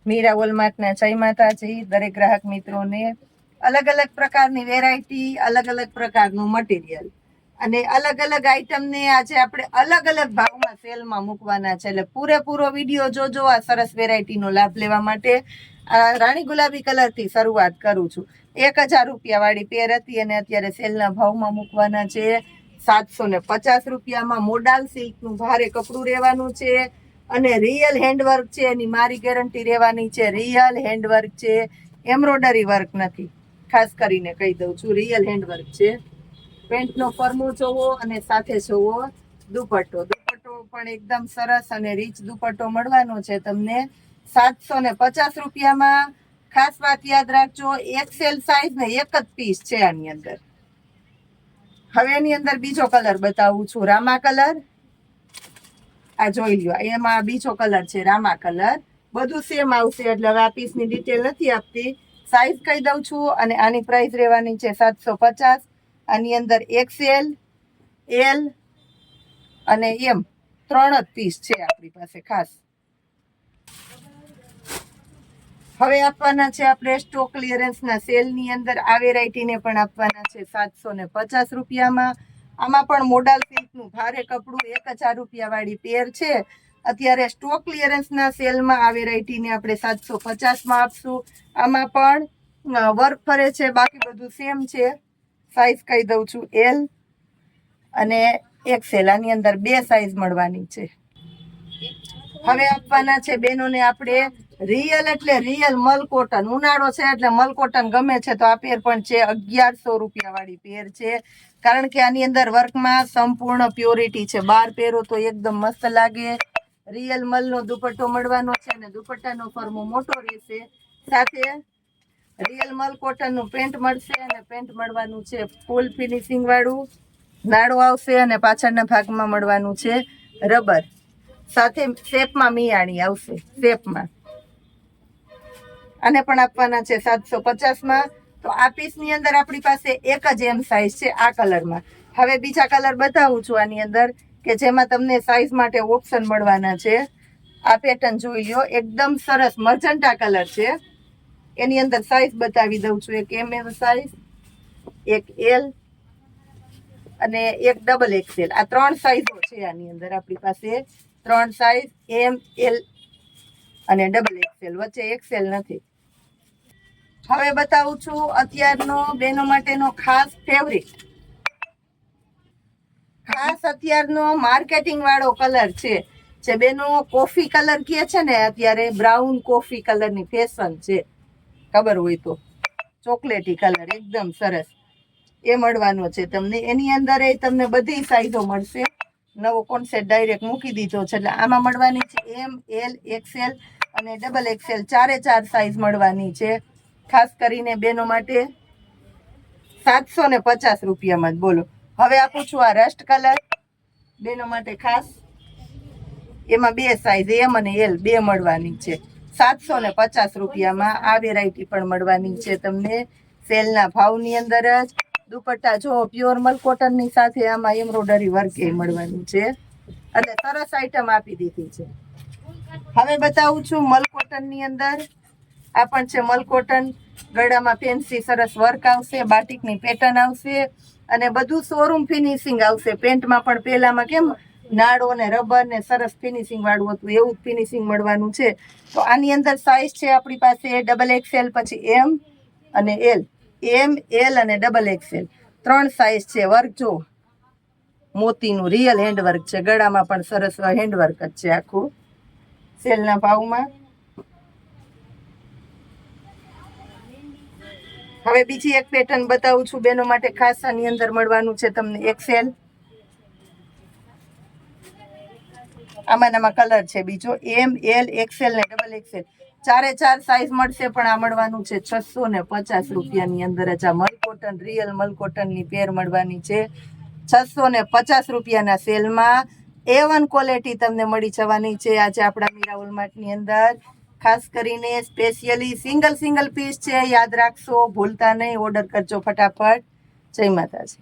મીરા વોલમાર્ટના જય માતાજી. દરેક ગ્રાહક મિત્રોને અલગ અલગ પ્રકારની વેરાયટી, અલગ અલગ પ્રકારનું મટીરિયલ અને અલગ અલગ આઈટમને આજે આપણે અલગ અલગ ભાવમાં સેલમાં મૂકવાના છે. એટલે પૂરેપૂરો વિડીયો જોજો. આ સરસ વેરાયટીનો લાભ લેવા માટે રાણી ગુલાબી કલરથી શરૂઆત કરું છું. 1000 રૂપિયા વાળી પેર હતી અને અત્યારે સેલના ભાવમાં મૂકવાના છે 750 રૂપિયામાં. મોડાલ સિલ્કનું ભારે કપડું રહેવાનું છે અને રિયલ હેન્ડવર્ક છે. એની મારી ગેરંટી રહેવાની છે. રિયલ હેન્ડવર્ક છે, એમ્બ્રોડરી વર્ક નથી. ખાસ કરીને કહી દઉં છું, રિયલ હેન્ડવર્ક છે. પેન્ટનો ફરમો જોવો અને સાથે જોવો દુપટ્ટો. દુપટ્ટો પણ એકદમ સરસ અને રીચ દુપટ્ટો મળવાનો છે તમને 750 રૂપિયામાં. ખાસ વાત યાદ રાખજો, એક્સેલ સાઈઝ ને એક જ પીસ છે આની અંદર. હવે એની અંદર બીજો કલર બતાવું છું, રામા કલર. આ જોઈ લ્યો, એમાં બીજો કલર છે રામા કલર. બધું સેમ આવશે એટલે હવે આ પીસની ડિટેલ નથી આપતી. સાઈઝ કહી દઉં છું અને આની પ્રાઇસ રહેવાની છે 750. આની અંદર એક્સએલ, એલ અને એમ 3 જ પીસ છે આપણી પાસે. ખાસ હવે આપવાના છે આપણે સ્ટોક ક્લિયરન્સના સેલની અંદર આ વેરાયટીને પણ આપવાના છે 750 રૂપિયામાં. આમાં પણ મોડાલ સિલ્કનું ભારે કપડું 1000 રૂપિયા વાળી પેર છે. અત્યારે સ્ટોક ક્લિયરન્સના સેલમાં આ વેરાયટીને આપણે 750માં આપશું. આમાં પણ વર્ક ફરે છે, બાકી બધું સેમ છે. સાઈઝ કહી દઉં છું, એલ અને એક્સેલ. આની અંદર 2 સાઈઝ મળવાની છે. હવે આપવાના છે બેનોને આપણે રિયલ એટલે રિયલ મલ કોટન. ઉનાળો છે એટલે મલ કોટન ગમે છે તો આ પેર પણ છે 1100 રૂપિયા વાળી પેર છે. કારણ કે આની અંદર વર્કમાં સંપૂર્ણ પ્યોરિટી છે. બહાર પહેરો તો એકદમ મસ્ત લાગે. રિયલ મલનો દુપટ્ટો મળવાનો છે અને દુપટ્ટાનો ફરમો મોટો રહેશે. સાથે રિયલ મલ કોટનનું પેન્ટ મળશે અને પેન્ટ મળવાનું છે ફૂલ ફિનિશિંગ વાળું. નાડો આવશે અને પાછળના ભાગમાં મળવાનું છે રબર. સાથે શેપમાં મિયાણી આવશે શેપમાં. આને પણ આપવાના છે 750માં. તો આ પીસની અંદર આપણી પાસે એક જ એમ સાઈઝ છે આ કલરમાં. હવે બીજા કલર બતાવું છું આની અંદર કે જેમાં તમને સાઈઝ માટે ઓપ્શન મળવાના છે. આ પેટર્ન જોઈ લો, એકદમ સરસ મર્જન્ટા કલર છે. એની અંદર સાઈઝ બતાવી દઉં છું. એક એમ સાઈઝ, એક એલ અને એક ડબલ એક્સેલ. આ 3 સાઈઝો છે આની અંદર આપણી પાસે. 3 સાઈઝ, એમ, એલ અને ડબલ એક્સેલ. વચ્ચે એક્સેલ નથી. હવે બતાવું છું અત્યારનો બેનો માટેનો ખાસ ફેવરિટ, ખાસ અત્યારનો માર્કેટિંગ વાળો કલર છે. જે બેનો કોફી કલર કહે છે ને, અત્યારે બ્રાઉન કોફી કલરની ફેશન છે, ખબર હોય તો. ચોકલેટી કલર એકદમ સરસ એ મળવાનો છે તમને. એની અંદર તમને બધી સાઈઝો મળશે. નવો કોન્સેપ્ટ ડાયરેક્ટ મૂકી દીધો છે એટલે આમાં મળવાની છે એમ, એલ, એક્સેલ અને ડબલ એક્સેલ. 4 સાઈઝ મળવાની છે. ખાસ કરીને બેનો માટે 750 રૂપિયામાં જ. બોલો. હવે આપું છું આ રસ્ટ કલર બેનો માટે ખાસ. એમાં 2 સાઈઝ એમ અને એલ 2 મળવાની છે. 750 રૂપિયામાં આ વેરાયટી પણ મળવાની છે તમને સેલના ભાવની અંદર જ. દુપટ્ટા જો પ્યોર મલ કોટનની સાથે આમાં એમ્બ્રોડરી વર્ક એ મળવાનું છે. એટલે સરસ આઈટમ આપી દીધી છે. હવે બતાવું છું મલ કોટનની અંદર. આ પણ છે મલ કોટન. ગળામાં ફેન્સી સરસ વર્ક આવશે, બાટિકની પેટર્ન આવશે અને બધું શોરૂમ ફિનિશિંગ આવશે. પેન્ટમાં પણ પહેલામાં કેમ નાડો ને રબર ને સરસ ફિનિશિંગ વાળું હતું, એવું ફિનિશિંગ મળવાનું છે. તો આની અંદર સાઈઝ છે આપણી પાસે ડબલ એક્સેલ, પછી એમ અને એલ. એમ, એલ અને ડબલ એક્સેલ 3 સાઈઝ છે. વર્ક જો મોતીનું રિયલ હેન્ડવર્ક છે. ગળામાં પણ સરસ હેન્ડવર્ક જ છે આખું સેલના ભાવમાં. હવે બીજી એક પેટર્ન બતાવું છું બેનો માટે ખાસ. આની અંદર મળવાનું છે તમને એક્સેલ. આમાં કલર છે બીજો એમ, એલ, એક્સેલ ને ડબલ એક્સેલ. 4 સાઈઝ મળશે. પણ આ મળવાનું છે 650 રૂપિયાની અંદર જ. આ મલ કોટન રિયલ મલ કોટનની પેર મળવાની છે 650 રૂપિયાના સેલમાં. A1 ક્વોલિટી તમને મળી જવાની છે આજે આપણા મીરા વોલમાર્ટની અંદર. ખાસ કરીને સ્પેશિયલી સિંગલ પીસ છે. યાદ રાખશો, ભૂલતા નહીં. ઓર્ડર કરજો ફટાફટ. જય માતાજી.